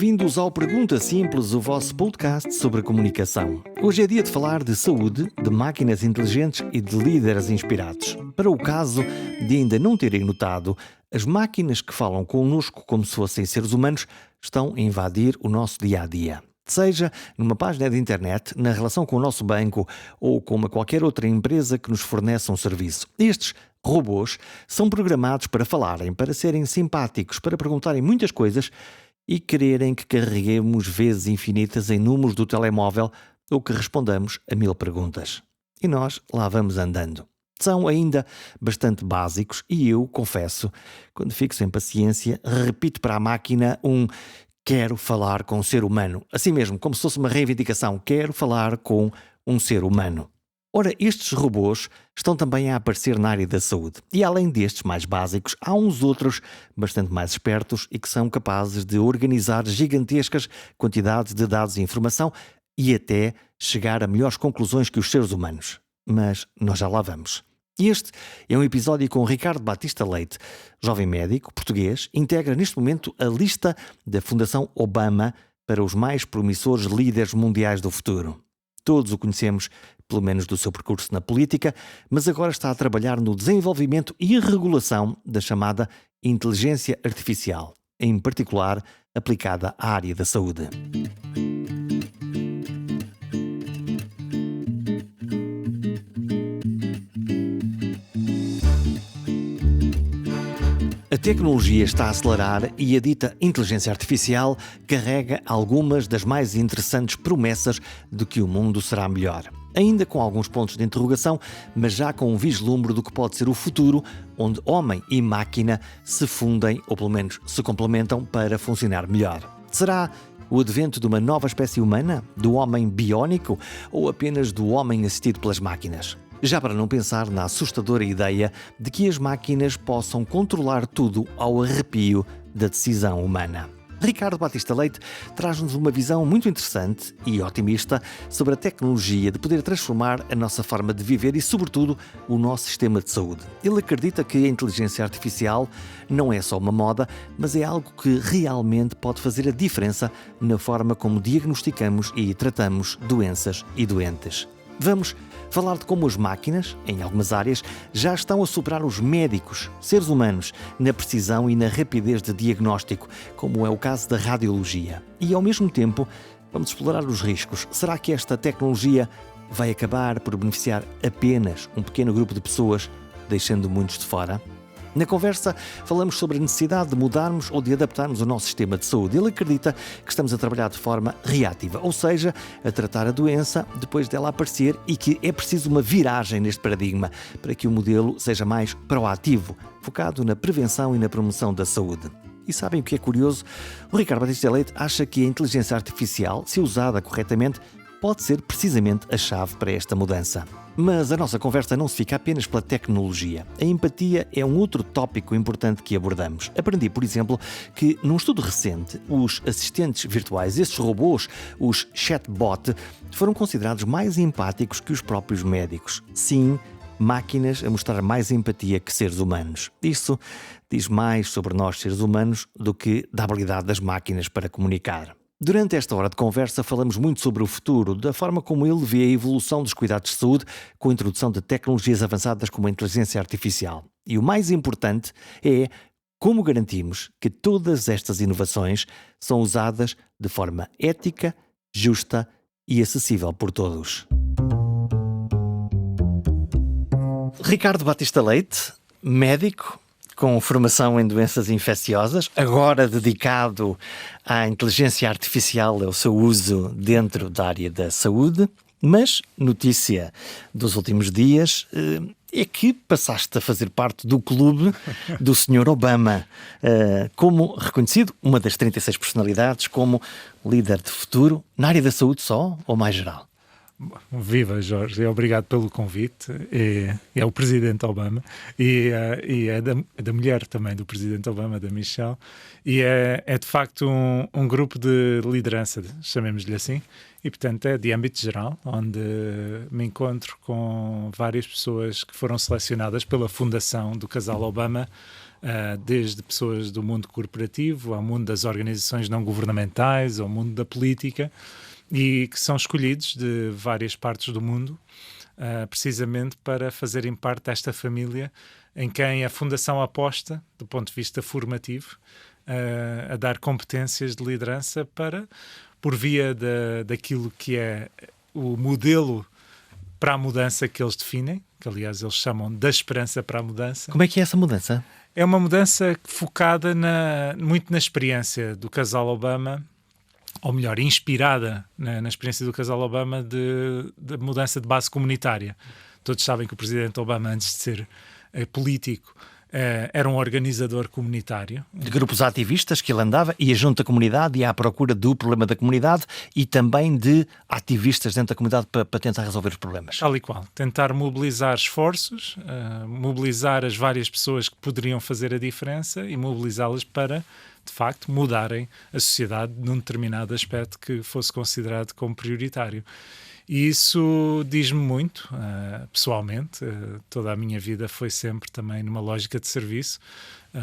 Bem-vindos ao Pergunta Simples, o vosso podcast sobre comunicação. Hoje é dia de falar de saúde, de máquinas inteligentes e de líderes inspirados. Para o caso de ainda não terem notado, as máquinas que falam connosco como se fossem seres humanos estão a invadir o nosso dia-a-dia. Seja numa página de internet, na relação com o nosso banco ou com qualquer outra empresa que nos fornece um serviço. Estes robôs são programados para falarem, para serem simpáticos, para perguntarem muitas coisas e quererem que carreguemos vezes infinitas em números do telemóvel ou que respondamos a 1000 perguntas. E nós lá vamos andando. São ainda bastante básicos e eu, confesso, quando fico sem paciência, repito para a máquina quero falar com um ser humano. Assim mesmo, como se fosse uma reivindicação. Quero falar com um ser humano. Ora, estes robôs estão também a aparecer na área da saúde. E além destes mais básicos, há uns outros bastante mais espertos e que são capazes de organizar gigantescas quantidades de dados e informação e até chegar a melhores conclusões que os seres humanos. Mas nós já lá vamos. Este é um episódio com Ricardo Batista Leite, jovem médico português, integra neste momento a lista da Fundação Obama para os mais promissores líderes mundiais do futuro. Todos o conhecemos, pelo menos do seu percurso na política, mas agora está a trabalhar no desenvolvimento e regulação da chamada inteligência artificial, em particular aplicada à área da saúde. A tecnologia está a acelerar e a dita inteligência artificial carrega algumas das mais interessantes promessas de que o mundo será melhor. Ainda com alguns pontos de interrogação, mas já com um vislumbre do que pode ser o futuro, onde homem e máquina se fundem, ou pelo menos se complementam, para funcionar melhor. Será o advento de uma nova espécie humana? Do homem biónico? Ou apenas do homem assistido pelas máquinas? Já para não pensar na assustadora ideia de que as máquinas possam controlar tudo ao arrepio da decisão humana. Ricardo Batista Leite traz-nos uma visão muito interessante e otimista sobre a tecnologia de poder transformar a nossa forma de viver e, sobretudo, o nosso sistema de saúde. Ele acredita que a inteligência artificial não é só uma moda, mas é algo que realmente pode fazer a diferença na forma como diagnosticamos e tratamos doenças e doentes. Vamos falar de como as máquinas, em algumas áreas, já estão a superar os médicos, seres humanos, na precisão e na rapidez de diagnóstico, como é o caso da radiologia. E, ao mesmo tempo, vamos explorar os riscos. Será que esta tecnologia vai acabar por beneficiar apenas um pequeno grupo de pessoas, deixando muitos de fora? Na conversa, falamos sobre a necessidade de mudarmos ou de adaptarmos o nosso sistema de saúde. Ele acredita que estamos a trabalhar de forma reativa, ou seja, a tratar a doença depois dela aparecer e que é preciso uma viragem neste paradigma para que o modelo seja mais proativo, focado na prevenção e na promoção da saúde. E sabem o que é curioso? O Ricardo Batista Leite acha que a inteligência artificial, se usada corretamente, pode ser precisamente a chave para esta mudança. Mas a nossa conversa não se fica apenas pela tecnologia. A empatia é um outro tópico importante que abordamos. Aprendi, por exemplo, que num estudo recente, os assistentes virtuais, esses robôs, os chatbot, foram considerados mais empáticos que os próprios médicos. Sim, máquinas a mostrar mais empatia que seres humanos. Isso diz mais sobre nós, seres humanos, do que da habilidade das máquinas para comunicar. Durante esta hora de conversa falamos muito sobre o futuro, da forma como ele vê a evolução dos cuidados de saúde com a introdução de tecnologias avançadas como a inteligência artificial. E o mais importante é como garantimos que todas estas inovações são usadas de forma ética, justa e acessível por todos. Ricardo Batista Leite, médico, com formação em doenças infecciosas, agora dedicado à inteligência artificial, ao seu uso dentro da área da saúde, mas notícia dos últimos dias é que passaste a fazer parte do clube do Sr. Obama, como reconhecido, uma das 36 personalidades, como líder de futuro, na área da saúde só ou mais geral? Viva, Jorge, obrigado pelo convite. É o Presidente Obama e é da mulher também do Presidente Obama, da Michelle, e é de facto um grupo de liderança, chamemos-lhe assim, e portanto é de âmbito geral, onde me encontro com várias pessoas que foram selecionadas pela Fundação do Casal Obama desde pessoas do mundo corporativo ao mundo das organizações não governamentais, ao mundo da política, e que são escolhidos de várias partes do mundo, precisamente para fazerem parte desta família em quem a Fundação aposta, do ponto de vista formativo, a dar competências de liderança por via daquilo que é o modelo para a mudança que eles definem, que aliás eles chamam da esperança para a mudança. Como é que é essa mudança? É uma mudança focada muito na experiência do casal Obama, ou melhor, inspirada na experiência do casal Obama de mudança de base comunitária. Todos sabem que o presidente Obama, antes de ser político, era um organizador comunitário. De grupos ativistas que ele andava, ia junto à comunidade, ia à procura do problema da comunidade e também de ativistas dentro da comunidade para tentar resolver os problemas. Tal e qual. Tentar mobilizar esforços, mobilizar as várias pessoas que poderiam fazer a diferença e mobilizá-las para, de facto, mudarem a sociedade num determinado aspecto que fosse considerado como prioritário. E isso diz-me muito, pessoalmente. Toda a minha vida foi sempre também numa lógica de serviço,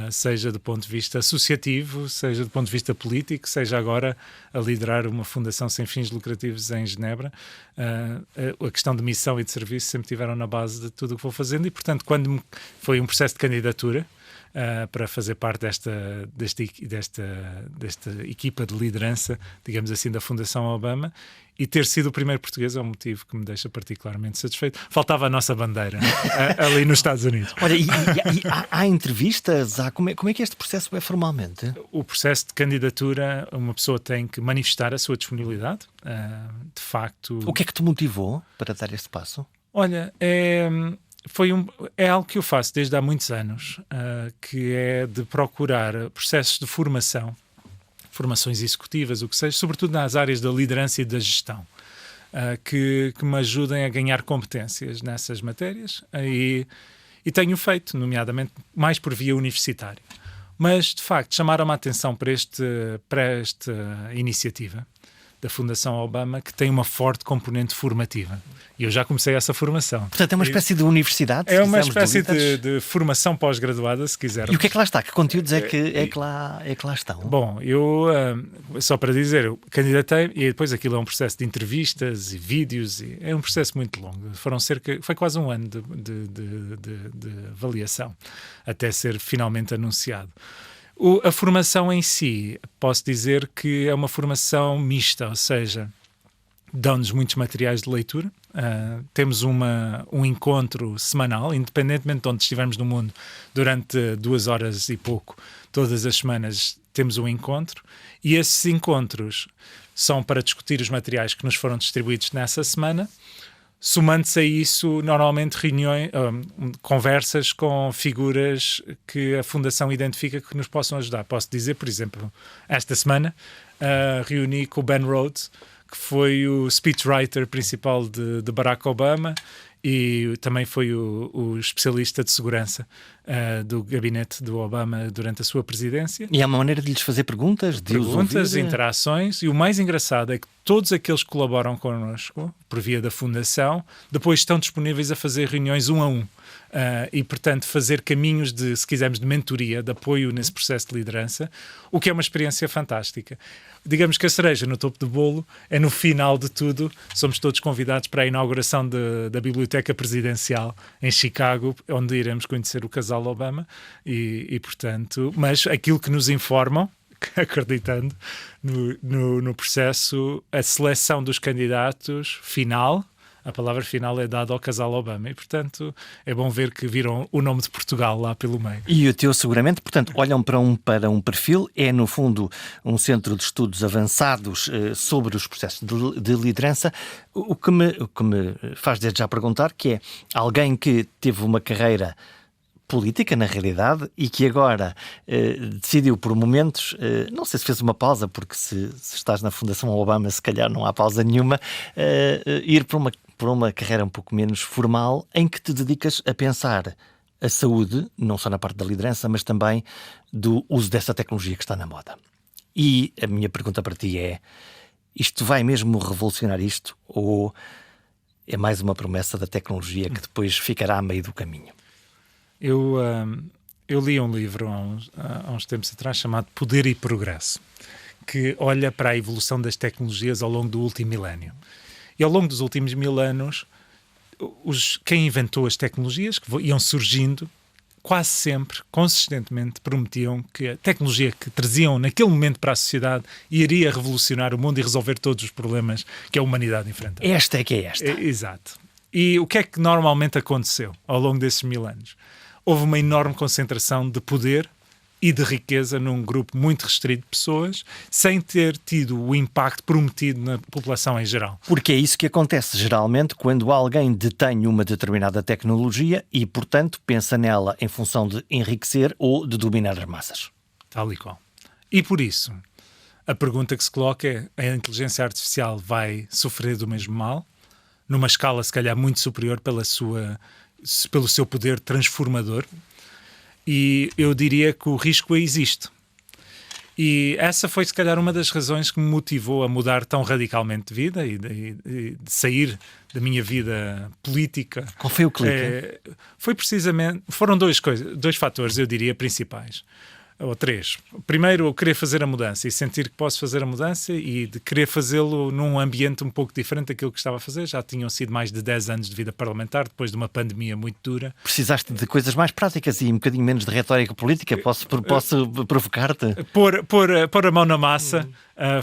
seja do ponto de vista associativo, seja do ponto de vista político, seja agora a liderar uma fundação sem fins lucrativos em Genebra. A questão de missão e de serviço sempre estiveram na base de tudo o que vou fazendo e, portanto, quando foi um processo de candidatura para fazer parte desta equipa de liderança, digamos assim, da Fundação Obama, e ter sido o primeiro português é um motivo que me deixa particularmente satisfeito. Faltava a nossa bandeira ali nos Estados Unidos. Olha, e há entrevistas? Como é que este processo é formalmente? O processo de candidatura, uma pessoa tem que manifestar a sua disponibilidade. De facto... O que é que te motivou para dar este passo? Olha, é algo que eu faço desde há muitos anos, que é de procurar processos de formações executivas, o que seja, sobretudo nas áreas da liderança e da gestão, que me ajudem a ganhar competências nessas matérias e tenho feito, nomeadamente, mais por via universitária. Mas, de facto, chamaram-me a atenção para esta iniciativa da Fundação Obama, que tem uma forte componente formativa. E eu já comecei essa formação. Portanto, é uma espécie de universidade? É uma espécie de formação pós-graduada, se quisermos. E o que é que lá está? Que conteúdos é que lá estão? Bom, eu, só para dizer, eu candidatei e depois aquilo é um processo de entrevistas e vídeos, e é um processo muito longo. Foi quase um ano de avaliação, até ser finalmente anunciado. A formação em si, posso dizer que é uma formação mista, ou seja, dão-nos muitos materiais de leitura, temos um encontro semanal, independentemente de onde estivermos no mundo, durante 2 horas e pouco, todas as semanas temos um encontro, e esses encontros são para discutir os materiais que nos foram distribuídos nessa semana, somando-se a isso, normalmente, conversas com figuras que a Fundação identifica que nos possam ajudar. Posso dizer, por exemplo, esta semana reuni com o Ben Rhodes, que foi o speechwriter principal de Barack Obama e também foi o especialista de segurança do gabinete do Obama durante a sua presidência. E há uma maneira de lhes fazer perguntas? Perguntas, interações, e o mais engraçado é que todos aqueles que colaboram connosco, por via da Fundação, depois estão disponíveis a fazer reuniões 1 a 1. E, portanto, fazer caminhos se quisermos, de mentoria, de apoio nesse processo de liderança, o que é uma experiência fantástica. Digamos que a cereja no topo do bolo é no final de tudo. Somos todos convidados para a inauguração da Biblioteca Presidencial em Chicago, onde iremos conhecer o casal Obama portanto, mas aquilo que nos informam, acreditando no processo, a seleção dos candidatos final, a palavra final é dada ao casal Obama e, portanto, é bom ver que viram o nome de Portugal lá pelo meio. E o teu, seguramente, portanto, olham para um perfil, é, no fundo, um centro de estudos avançados sobre os processos de liderança, o que me faz desde já perguntar, que é alguém que teve uma carreira política, na realidade, e que agora decidiu por momentos, não sei se fez uma pausa, porque se estás na Fundação Obama, se calhar não há pausa nenhuma, ir para uma carreira um pouco menos formal, em que te dedicas a pensar a saúde, não só na parte da liderança, mas também do uso dessa tecnologia que está na moda. E a minha pergunta para ti é, isto vai mesmo revolucionar isto, ou é mais uma promessa da tecnologia que depois ficará a meio do caminho? Eu eu li um livro há uns tempos atrás chamado Poder e Progresso, que olha para a evolução das tecnologias ao longo do último milénio. E ao longo dos últimos 1000 anos, quem inventou as tecnologias que iam surgindo, quase sempre, consistentemente, prometiam que a tecnologia que traziam naquele momento para a sociedade iria revolucionar o mundo e resolver todos os problemas que a humanidade enfrenta. Esta é que é esta. Exato. E o que é que normalmente aconteceu ao longo desses 1000 anos? Houve uma enorme concentração de poder e de riqueza num grupo muito restrito de pessoas, sem ter tido o impacto prometido na população em geral. Porque é isso que acontece geralmente quando alguém detém uma determinada tecnologia e, portanto, pensa nela em função de enriquecer ou de dominar as massas. Tal e qual. E por isso, a pergunta que se coloca é: a inteligência artificial vai sofrer do mesmo mal, numa escala se calhar muito superior pelo seu poder transformador? E eu diria que o risco existe. E essa foi, se calhar, uma das razões que me motivou a mudar tão radicalmente de vida e de sair da minha vida política. Qual foi o clique? Foi precisamente... Foram dois fatores, eu diria, principais. Ou 3. Primeiro, eu querer fazer a mudança e sentir que posso fazer a mudança e de querer fazê-lo num ambiente um pouco diferente daquilo que estava a fazer. Já tinham sido mais de 10 anos de vida parlamentar, depois de uma pandemia muito dura. Precisaste de coisas mais práticas e um bocadinho menos de retórica política? Posso provocar-te? Pôr a mão na massa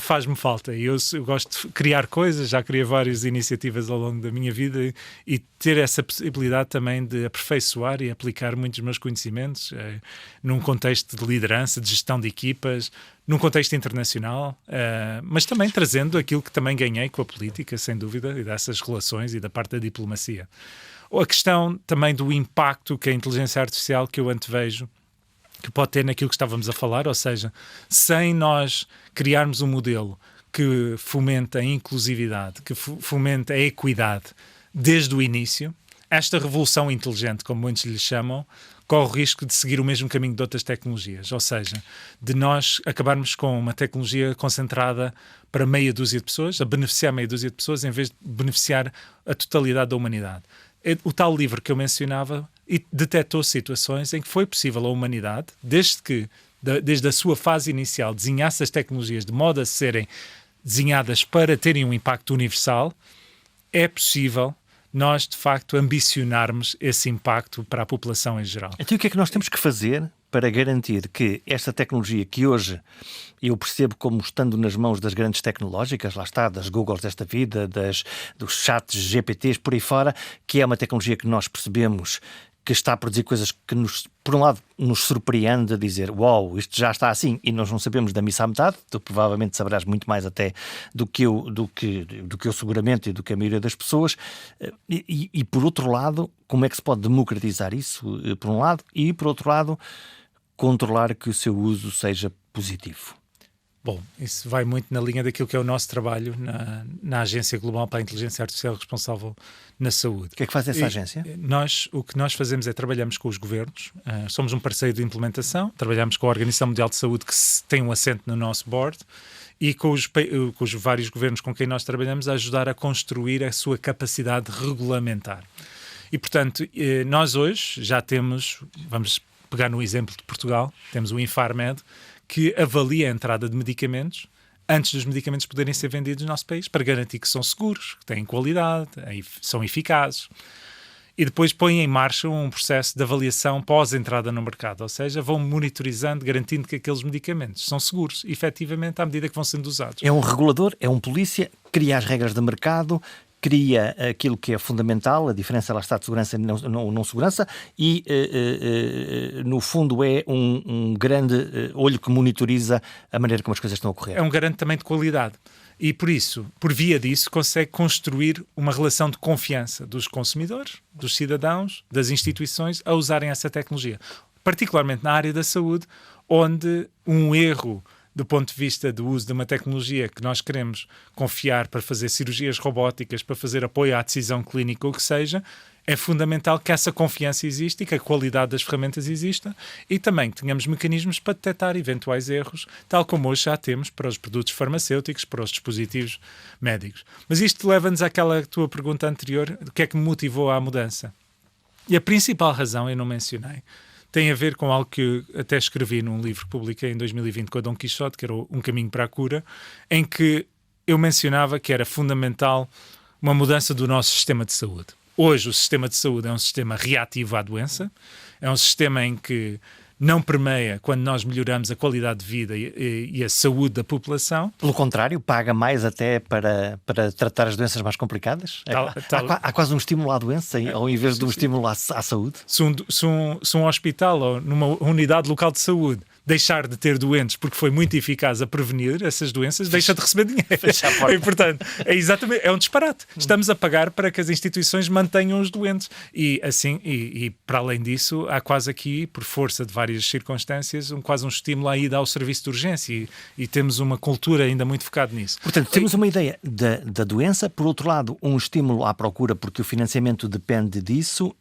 faz-me falta. E eu gosto de criar coisas, já criei várias iniciativas ao longo da minha vida e ter essa possibilidade também de aperfeiçoar e aplicar muitos dos meus conhecimentos num contexto de liderança, de gestão de equipas, num contexto internacional, mas também trazendo aquilo que também ganhei com a política, sem dúvida, e dessas relações e da parte da diplomacia. A questão também do impacto que a inteligência artificial que eu antevejo que pode ter naquilo que estávamos a falar, ou seja, sem nós criarmos um modelo que fomenta a inclusividade, que fomenta a equidade desde o início, esta revolução inteligente, como muitos lhe chamam, corre o risco de seguir o mesmo caminho de outras tecnologias, ou seja, de nós acabarmos com uma tecnologia concentrada para meia dúzia de pessoas, a beneficiar meia dúzia de pessoas, em vez de beneficiar a totalidade da humanidade. O tal livro que eu mencionava detectou situações em que foi possível a humanidade, desde a sua fase inicial, desenhasse as tecnologias de modo a serem desenhadas para terem um impacto universal, é possível nós, de facto, ambicionarmos esse impacto para a população em geral. Então o que é que nós temos que fazer para garantir que esta tecnologia que hoje eu percebo como estando nas mãos das grandes tecnológicas, lá está, das Googles desta vida, dos chats GPTs por aí fora, que é uma tecnologia que nós percebemos que está a produzir coisas que, por um lado, nos surpreende a dizer uau, isto já está assim, e nós não sabemos da missa à metade. Tu provavelmente saberás muito mais até do que eu seguramente e do que a maioria das pessoas. E por outro lado, como é que se pode democratizar isso, por um lado, e por outro lado, controlar que o seu uso seja positivo? Bom, isso vai muito na linha daquilo que é o nosso trabalho na Agência Global para a Inteligência Artificial responsável na saúde. O que é que faz essa agência? O que nós fazemos é trabalhamos com os governos, somos um parceiro de implementação, trabalhamos com a Organização Mundial de Saúde, que tem um assento no nosso board, e com os vários governos com quem nós trabalhamos a ajudar a construir a sua capacidade regulamentar. E, portanto, nós hoje já temos, vamos pegar no exemplo de Portugal, temos o Infarmed, que avalia a entrada de medicamentos antes dos medicamentos poderem ser vendidos no nosso país, para garantir que são seguros, que têm qualidade, são eficazes. E depois põe em marcha um processo de avaliação pós-entrada no mercado, ou seja, vão monitorizando, garantindo que aqueles medicamentos são seguros, efetivamente, à medida que vão sendo usados. É um regulador, é um polícia, cria as regras de mercado, cria aquilo que é fundamental, a diferença lá está de segurança e não segurança, e no fundo é um grande olho que monitoriza a maneira como as coisas estão a ocorrer. É um garante também de qualidade. E por isso, por via disso, consegue construir uma relação de confiança dos consumidores, dos cidadãos, das instituições a usarem essa tecnologia. Particularmente na área da saúde, onde um erro do ponto de vista do uso de uma tecnologia que nós queremos confiar para fazer cirurgias robóticas, para fazer apoio à decisão clínica ou o que seja, é fundamental que essa confiança exista e que a qualidade das ferramentas exista e também que tenhamos mecanismos para detectar eventuais erros, tal como hoje já temos para os produtos farmacêuticos, para os dispositivos médicos. Mas isto leva-nos àquela tua pergunta anterior, do que é que me motivou à mudança. E a principal razão, eu não mencionei, tem a ver com algo que eu até escrevi num livro que publiquei em 2020 com a Dom Quixote, que era Um Caminho para a Cura, em que eu mencionava que era fundamental uma mudança do nosso sistema de saúde. Hoje o sistema de saúde é um sistema reativo à doença, é um sistema em que não permeia quando nós melhoramos a qualidade de vida e a saúde da população. Pelo contrário, paga mais até para tratar as doenças mais complicadas? Há quase um estímulo à doença ao invés de um estímulo à saúde? Se um hospital ou numa unidade local de saúde deixar de ter doentes porque foi muito eficaz a prevenir essas doenças, deixa de receber dinheiro. E, portanto, é um disparate. Estamos a pagar para que as instituições mantenham os doentes. E assim, e para além disso, há quase aqui, por força de várias circunstâncias, quase um estímulo à ida ao serviço de urgência e temos uma cultura ainda muito focada nisso. Portanto, temos uma ideia da doença, por outro lado, um estímulo à procura, porque o financiamento depende disso.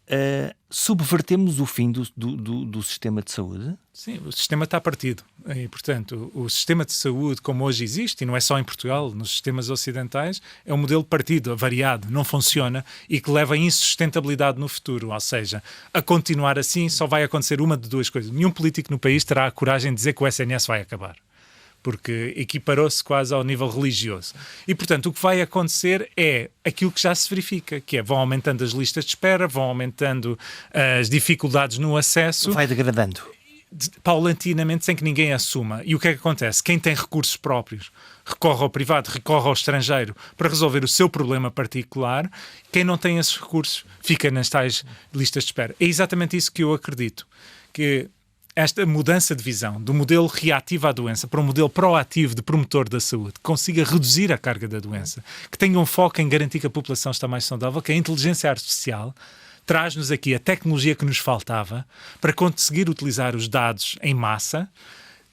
Subvertemos o fim do sistema de saúde? Sim, o sistema está partido. E, portanto, o sistema de saúde como hoje existe, e não é só em Portugal, nos sistemas ocidentais, é um modelo partido, avariado, não funciona e que leva a insustentabilidade no futuro. Ou seja, a continuar assim só vai acontecer uma de duas coisas. Nenhum político no país terá a coragem de dizer que o SNS vai acabar, porque equiparou-se quase ao nível religioso. E, portanto, o que vai acontecer é aquilo que já se verifica, que é vão aumentando as listas de espera, vão aumentando as dificuldades no acesso. Vai degradando. Paulatinamente, sem que ninguém assuma. E o que é que acontece? Quem tem recursos próprios recorre ao privado, recorre ao estrangeiro para resolver o seu problema particular. Quem não tem esses recursos fica nas tais listas de espera. É exatamente isso que eu acredito, que esta mudança de visão do modelo reativo à doença para um modelo proativo de promotor da saúde, que consiga reduzir a carga da doença, que tenha um foco em garantir que a população está mais saudável, que a inteligência artificial traz-nos aqui a tecnologia que nos faltava para conseguir utilizar os dados em massa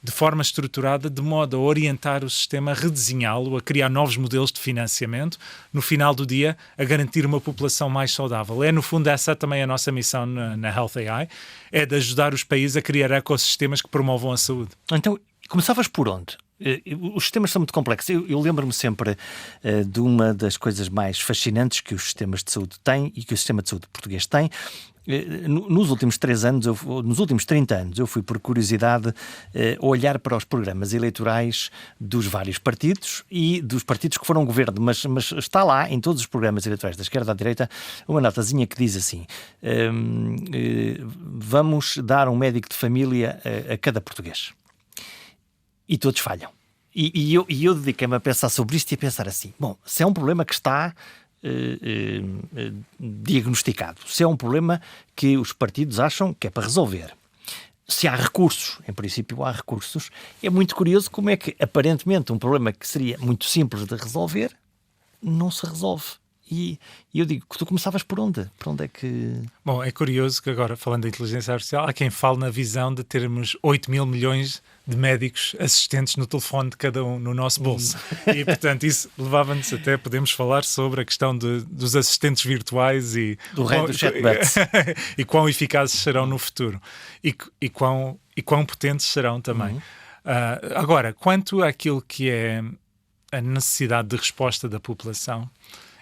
de forma estruturada, de modo a orientar o sistema, a redesenhá-lo, a criar novos modelos de financiamento, no final do dia, a garantir uma população mais saudável. É, no fundo, essa também a nossa missão na Health AI, é de ajudar os países a criar ecossistemas que promovam a saúde. Então, começavas por onde? Os sistemas são muito complexos. Eu lembro-me sempre de uma das coisas mais fascinantes que os sistemas de saúde têm e que o sistema de saúde português tem. Nos últimos 30 anos, eu fui por curiosidade olhar para os programas eleitorais dos vários partidos e dos partidos que foram governo, mas está lá em todos os programas eleitorais da esquerda à direita uma notazinha que diz assim: vamos dar um médico de família a cada português. E todos falham. E eu dediquei-me a pensar sobre isto e a pensar assim: bom, se é um problema que está diagnosticado, se é um problema que os partidos acham que é para resolver, se há recursos, em princípio há recursos, é muito curioso como é que aparentemente um problema que seria muito simples de resolver não se resolve. E eu digo, tu começavas por onde? Por onde é que... Bom, é curioso que agora, falando da inteligência artificial, há quem fale na visão de termos 8 mil milhões de médicos assistentes no telefone de cada um, no nosso bolso. E, portanto, isso levava-nos até, podemos falar sobre a questão dos assistentes virtuais e... Do rei dos chatbots. E quão eficazes serão no futuro. E quão potentes serão também. Agora, quanto àquilo que é a necessidade de resposta da população,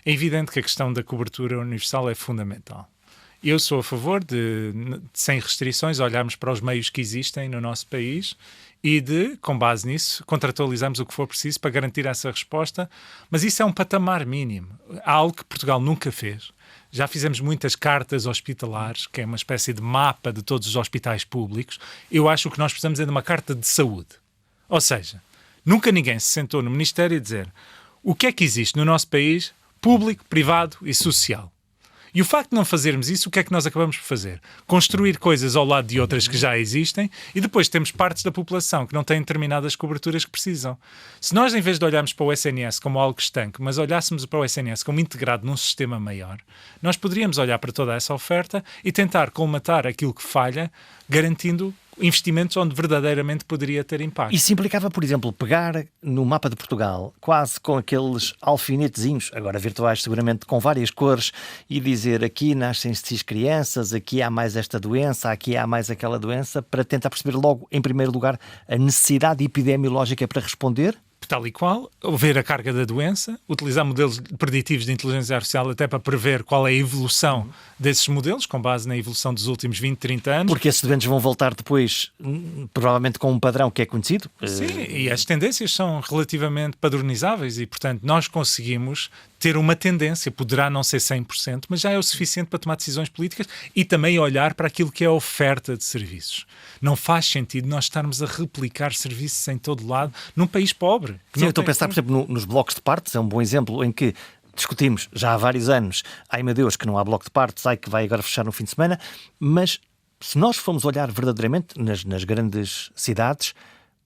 é evidente que a questão da cobertura universal é fundamental. Eu sou a favor de, sem restrições, olharmos para os meios que existem no nosso país e de, com base nisso, contratualizarmos o que for preciso para garantir essa resposta, mas isso é um patamar mínimo. Há algo que Portugal nunca fez. Já fizemos muitas cartas hospitalares, que é uma espécie de mapa de todos os hospitais públicos. Eu acho que o que nós precisamos é de uma carta de saúde. Ou seja, nunca ninguém se sentou no Ministério a dizer o que é que existe no nosso país, público, privado e social. E o facto de não fazermos isso, o que é que nós acabamos por fazer? Construir coisas ao lado de outras que já existem e depois temos partes da população que não têm determinadas coberturas que precisam. Se nós, em vez de olharmos para o SNS como algo estanque, mas olhássemos para o SNS como integrado num sistema maior, nós poderíamos olhar para toda essa oferta e tentar colmatar aquilo que falha, garantindo investimentos onde verdadeiramente poderia ter impacto. Isso implicava, por exemplo, pegar no mapa de Portugal, quase com aqueles alfinetezinhos, agora virtuais seguramente, com várias cores, e dizer aqui nascem X crianças, aqui há mais esta doença, aqui há mais aquela doença, para tentar perceber logo, em primeiro lugar, a necessidade epidemiológica para responder? tal e qual, ver a carga da doença, utilizar modelos preditivos de inteligência artificial até para prever qual é a evolução desses modelos, com base na evolução dos últimos 20, 30 anos. Porque esses doentes vão voltar depois, provavelmente com um padrão que é conhecido. Sim, e as tendências são relativamente padronizáveis e, portanto, nós conseguimos ter uma tendência, poderá não ser 100%, mas já é o suficiente para tomar decisões políticas e também olhar para aquilo que é a oferta de serviços. Não faz sentido nós estarmos a replicar serviços em todo lado num país pobre. Sim, eu estou a pensar, por exemplo, nos blocos de partes, é um bom exemplo em que discutimos já há vários anos, ai meu Deus, que não há bloco de partes, ai que vai agora fechar no fim de semana, mas se nós formos olhar verdadeiramente nas grandes cidades,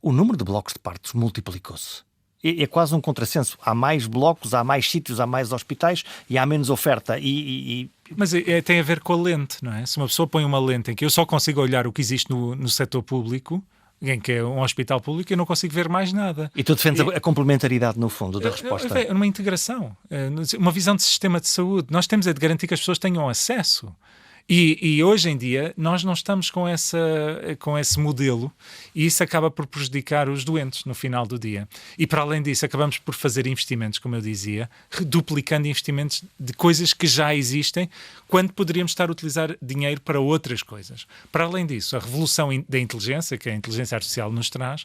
o número de blocos de partes multiplicou-se. É quase um contrassenso. Há mais blocos, há mais sítios, há mais hospitais e há menos oferta. Mas tem a ver com a lente, não é? Se uma pessoa põe uma lente em que eu só consigo olhar o que existe no setor público, em que é um hospital público, eu não consigo ver mais nada. E tu defendes a complementaridade, no fundo, da resposta. É uma integração, uma visão de sistema de saúde. Nós temos de garantir que as pessoas tenham acesso. E hoje em dia nós não estamos com esse modelo e isso acaba por prejudicar os doentes no final do dia. E para além disso acabamos por fazer investimentos, como eu dizia, duplicando investimentos de coisas que já existem, quando poderíamos estar a utilizar dinheiro para outras coisas. Para além disso, a revolução da inteligência, que a inteligência artificial nos traz,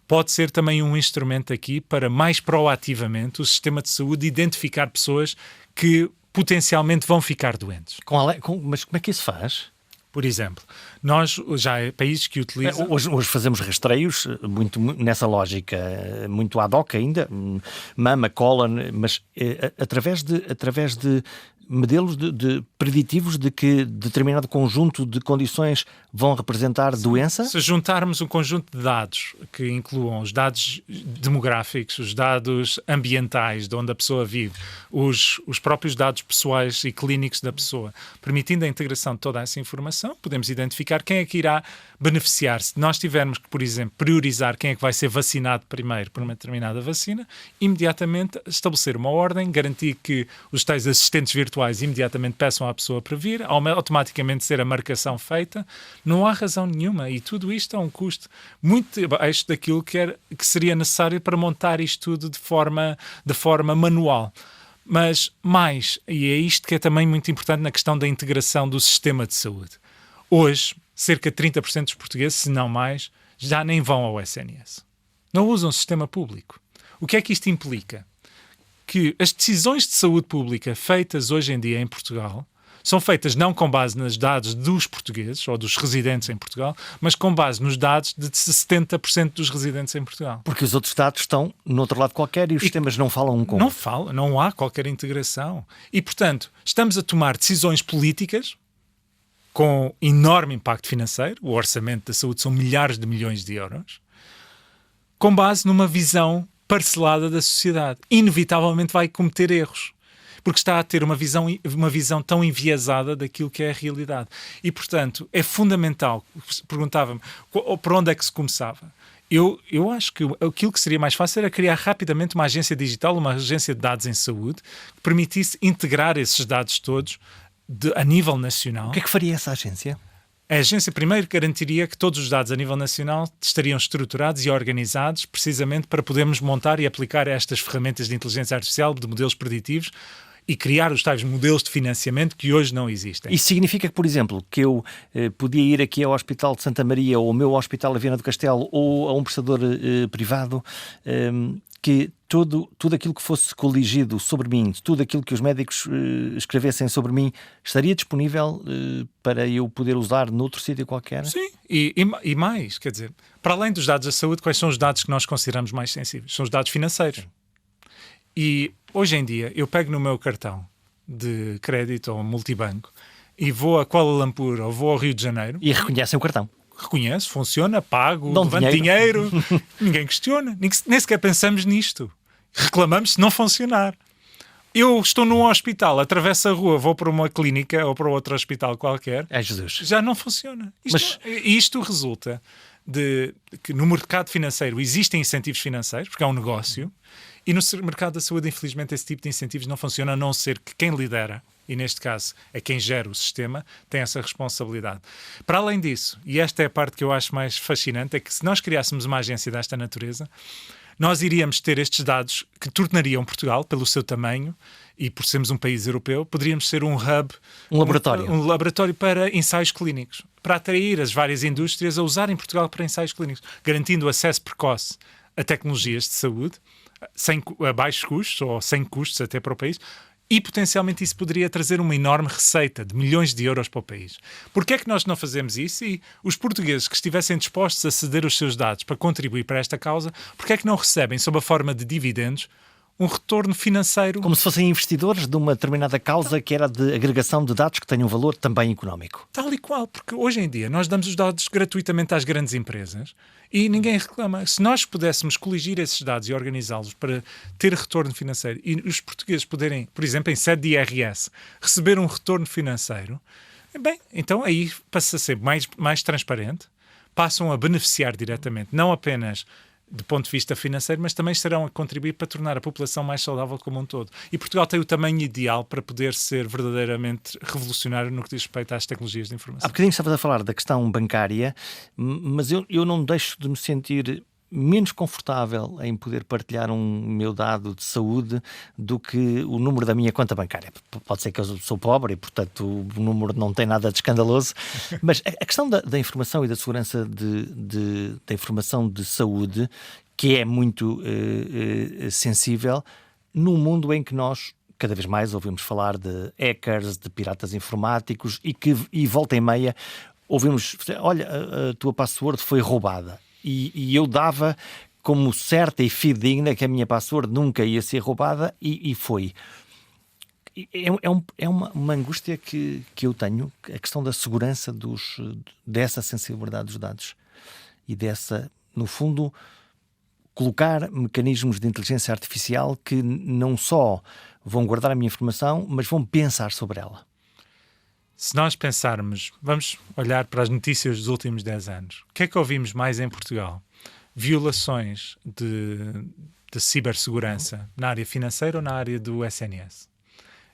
pode ser também um instrumento aqui para mais proativamente o sistema de saúde identificar pessoas que potencialmente vão ficar doentes. Mas como é que isso faz? Por exemplo, nós já há países que utilizam... Hoje fazemos rastreios, muito nessa lógica, muito ad hoc ainda, mama, cólon, mas através de modelos preditivos de que determinado conjunto de condições vão representar doença? Se juntarmos um conjunto de dados que incluam os dados demográficos, os dados ambientais de onde a pessoa vive, os próprios dados pessoais e clínicos da pessoa, permitindo a integração de toda essa informação, podemos identificar quem é que irá beneficiar. Se nós tivermos que, por exemplo, priorizar quem é que vai ser vacinado primeiro por uma determinada vacina, imediatamente estabelecer uma ordem, garantir que os tais assistentes virtuais imediatamente peçam à pessoa para vir, automaticamente ser a marcação feita, não há razão nenhuma. E tudo isto é um custo muito abaixo daquilo que seria necessário para montar isto tudo de forma manual. Mas mais, e é isto que é também muito importante na questão da integração do sistema de saúde. Hoje, cerca de 30% dos portugueses, se não mais, já nem vão ao SNS. Não usam o sistema público. O que é que isto implica? Que as decisões de saúde pública feitas hoje em dia em Portugal são feitas não com base nos dados dos portugueses ou dos residentes em Portugal, mas com base nos dados de 70% dos residentes em Portugal. Porque os outros dados estão no outro lado qualquer e os sistemas não falam um com o outro. Não há qualquer integração. E, portanto, estamos a tomar decisões políticas com enorme impacto financeiro, o orçamento da saúde são milhares de milhões de euros, com base numa visão parcelada da sociedade. Inevitavelmente vai cometer erros, porque está a ter uma visão tão enviesada daquilo que é a realidade. E, portanto, é fundamental, perguntava-me, por onde é que se começava? Eu acho que aquilo que seria mais fácil era criar rapidamente uma agência digital, uma agência de dados em saúde, que permitisse integrar esses dados todos a nível nacional. O que é que faria essa agência? A agência, primeiro, garantiria que todos os dados a nível nacional estariam estruturados e organizados precisamente para podermos montar e aplicar estas ferramentas de inteligência artificial, de modelos preditivos, e criar os tais modelos de financiamento que hoje não existem. Isso significa que, por exemplo, que eu podia ir aqui ao Hospital de Santa Maria ou ao meu Hospital de Viana do Castelo ou a um prestador privado, que tudo aquilo que fosse coligido sobre mim, tudo aquilo que os médicos escrevessem sobre mim, estaria disponível para eu poder usar noutro sítio qualquer? Sim, e mais, quer dizer, para além dos dados da saúde, quais são os dados que nós consideramos mais sensíveis? São os dados financeiros. Sim. E hoje em dia eu pego no meu cartão de crédito ou multibanco e vou a Kuala Lumpur ou vou ao Rio de Janeiro. E reconhecem o cartão. Reconheço, funciona, pago, levanto dinheiro. Ninguém questiona. Nem sequer pensamos nisto. Reclamamos se não funcionar. Eu estou num hospital, atravesso a rua, vou para uma clínica ou para outro hospital qualquer. É Jesus. Já não funciona. Isto resulta de que no mercado financeiro existem incentivos financeiros, porque é um negócio, e no mercado da saúde, infelizmente, esse tipo de incentivos não funciona, a não ser que quem lidera, e neste caso é quem gera o sistema, tem essa responsabilidade. Para além disso, e esta é a parte que eu acho mais fascinante, é que se nós criássemos uma agência desta natureza, nós iríamos ter estes dados que tornariam Portugal, pelo seu tamanho e por sermos um país europeu, poderíamos ser um hub, um laboratório. Um laboratório para ensaios clínicos, para atrair as várias indústrias a usarem Portugal para ensaios clínicos, garantindo acesso precoce a tecnologias de saúde, a baixos custos ou sem custos até para o país. E potencialmente isso poderia trazer uma enorme receita de milhões de euros para o país. Porquê é que nós não fazemos isso? E os portugueses que estivessem dispostos a ceder os seus dados para contribuir para esta causa, porquê é que não recebem, sob a forma de dividendos, um retorno financeiro? Como se fossem investidores de uma determinada causa que era de agregação de dados que tenham um valor também económico. Tal e qual, porque hoje em dia nós damos os dados gratuitamente às grandes empresas e ninguém reclama. Se nós pudéssemos coligir esses dados e organizá-los para ter retorno financeiro e os portugueses poderem, por exemplo, em sede de IRS, receber um retorno financeiro, bem, então aí passa a ser mais transparente, passam a beneficiar diretamente, não apenas do ponto de vista financeiro, mas também estarão a contribuir para tornar a população mais saudável como um todo. E Portugal tem o tamanho ideal para poder ser verdadeiramente revolucionário no que diz respeito às tecnologias de informação. Há bocadinho estavas a falar da questão bancária, mas eu não deixo de me sentir menos confortável em poder partilhar um meu dado de saúde do que o número da minha conta bancária. Pode ser que eu sou pobre e, portanto, o número não tem nada de escandaloso, mas a questão da informação e da segurança da informação de saúde, que é muito sensível, num mundo em que nós cada vez mais ouvimos falar de hackers, de piratas informáticos e volta e meia ouvimos, olha, a tua password foi roubada. E eu dava como certa e fidedigna que a minha password nunca ia ser roubada e foi. É uma angústia que eu tenho, a questão da segurança dessa sensibilidade dos dados e dessa, no fundo, colocar mecanismos de inteligência artificial que não só vão guardar a minha informação, mas vão pensar sobre ela. Se nós pensarmos, vamos olhar para as notícias dos últimos 10 anos. O que é que ouvimos mais em Portugal? Violações de cibersegurança na área financeira ou na área do SNS?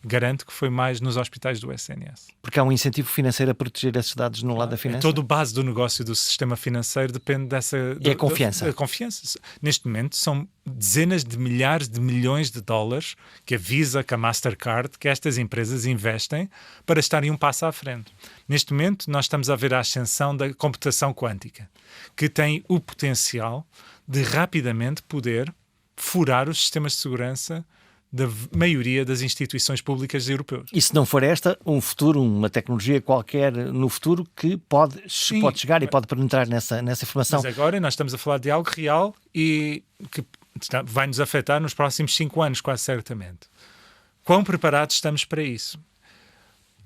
Garanto que foi mais nos hospitais do SNS. Porque há um incentivo financeiro a proteger esses dados no lado da finança. Toda a base do negócio do sistema financeiro depende dessa... E a confiança. Da confiança. Neste momento são dezenas de milhares de milhões de dólares que a Visa, que a Mastercard, que estas empresas investem para estarem um passo à frente. Neste momento nós estamos a ver a ascensão da computação quântica, que tem o potencial de rapidamente poder furar os sistemas de segurança da maioria das instituições públicas europeias. E se não for esta, uma tecnologia qualquer no futuro que pode chegar e pode penetrar nessa informação. Mas agora nós estamos a falar de algo real e que vai nos afetar nos próximos 5 anos, quase certamente. Quão preparados estamos para isso?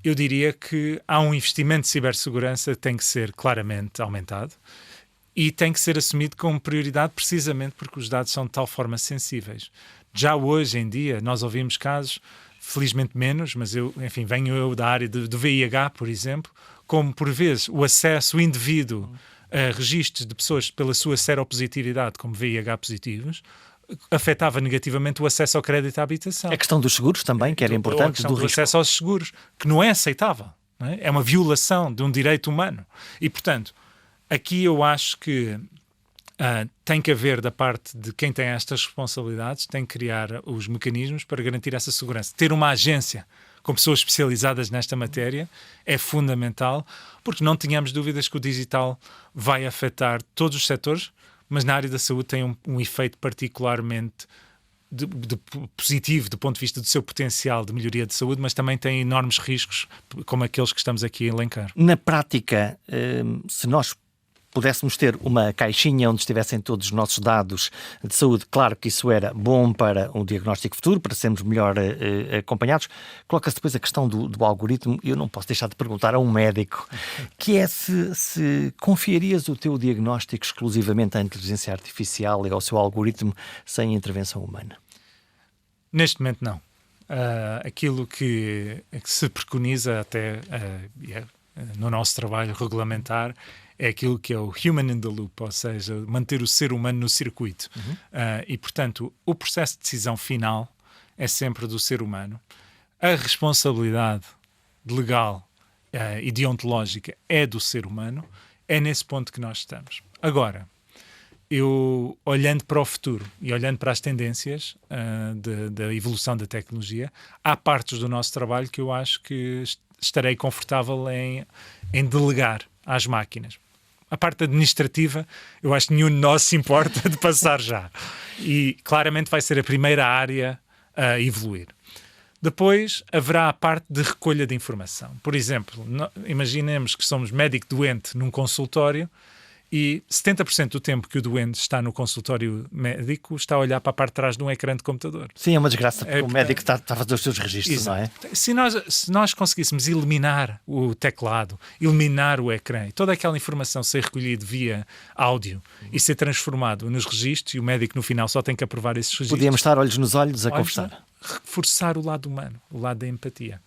Eu diria que há um investimento de cibersegurança que tem que ser claramente aumentado e tem que ser assumido como prioridade precisamente porque os dados são de tal forma sensíveis. Já hoje em dia nós ouvimos casos, felizmente menos, mas venho eu da área do VIH, por exemplo, como por vezes o acesso indevido a registros de pessoas pela sua seropositividade como VIH positivos afetava negativamente o acesso ao crédito à habitação. A questão dos seguros também, que era importante. A questão do acesso aos seguros, que não é aceitável. Não é? É uma violação de um direito humano. E, portanto, aqui eu acho que tem que haver, da parte de quem tem estas responsabilidades, tem que criar os mecanismos para garantir essa segurança. Ter uma agência com pessoas especializadas nesta matéria é fundamental, porque não tenhamos dúvidas que o digital vai afetar todos os setores, mas na área da saúde tem um efeito particularmente positivo do ponto de vista do seu potencial de melhoria de saúde, mas também tem enormes riscos, como aqueles que estamos aqui a elencar. Na prática, se nós pudéssemos ter uma caixinha onde estivessem todos os nossos dados de saúde, claro que isso era bom para um diagnóstico futuro, para sermos melhor acompanhados. Coloca-se depois a questão do algoritmo. Eu não posso deixar de perguntar a um médico, que é se confiarias o teu diagnóstico exclusivamente à inteligência artificial e ao seu algoritmo sem intervenção humana? Neste momento não. Aquilo que se preconiza até no nosso trabalho regulamentar é aquilo que é o human in the loop, ou seja, manter o ser humano no circuito. E, portanto, o processo de decisão final é sempre do ser humano. A responsabilidade legal e deontológica é do ser humano. É nesse ponto que nós estamos. Agora, eu, olhando para o futuro e olhando para as tendências da evolução da tecnologia, há partes do nosso trabalho que eu acho que estarei confortável em delegar às máquinas. A parte administrativa, eu acho que nenhum de nós se importa de passar já. E claramente vai ser a primeira área a evoluir. Depois haverá a parte de recolha de informação. Por exemplo, imaginemos que somos médico doente num consultório e 70% do tempo que o doente está no consultório médico está a olhar para a parte de trás de um ecrã de computador. Sim, é uma desgraça, porque o médico está a fazer os seus registros, não é? Se nós conseguíssemos eliminar o teclado, eliminar o ecrã e toda aquela informação ser recolhida via áudio e ser transformado nos registros, e o médico no final só tem que aprovar esses registros. Podíamos estar olhos nos olhos a conversar. Reforçar o lado humano, o lado da empatia,